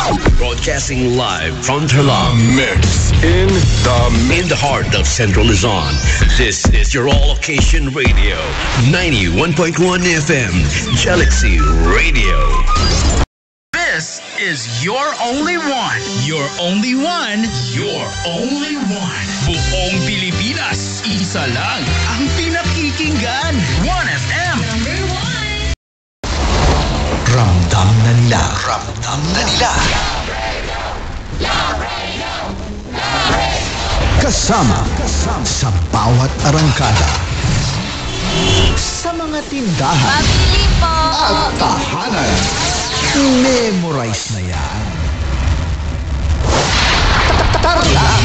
Broadcasting live from Tarlac. Mix in the heart of Central Luzon. This is your all-occasion radio. 91.1 FM. Galaxy Radio. This is your only one. Your only one. Your only one. Buong Pilipinas. Isa lang ang pinakikinggan. 1FM. Number 1. Ramdam na nila. Ramdam na nila. Kasama sa bawat arangkada. Sa mga tindahan. Pabili po. At tahanan. Memorize na yan. Tarlac.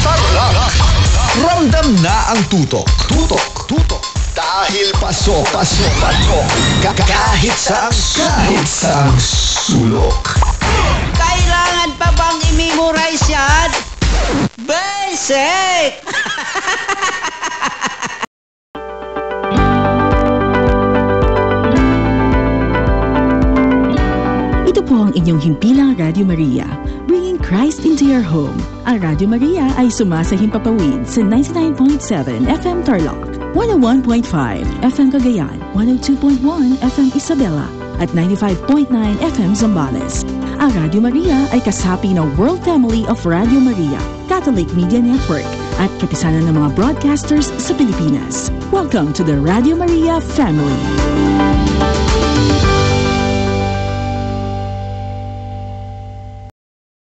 Ramdam na ang tutok. Tutok. Dahil pasok. Kahit saang sulok. Kailangan pa bang i-memorize yan? Basic! Ito po ang inyong himpilang Radio Maria, bringing Christ into your home. Ang Radio Maria ay sumasahimpapawid sa 99.7 FM Tarlac, 101.5 FM Cagayan, 102.1 FM Isabela, at 95.9 FM Zambales. Ang Radio Maria ay kasapi ng World Family of Radio Maria, Catholic Media Network, at kapisanan ng mga broadcasters sa Pilipinas. Welcome to the Radio Maria family.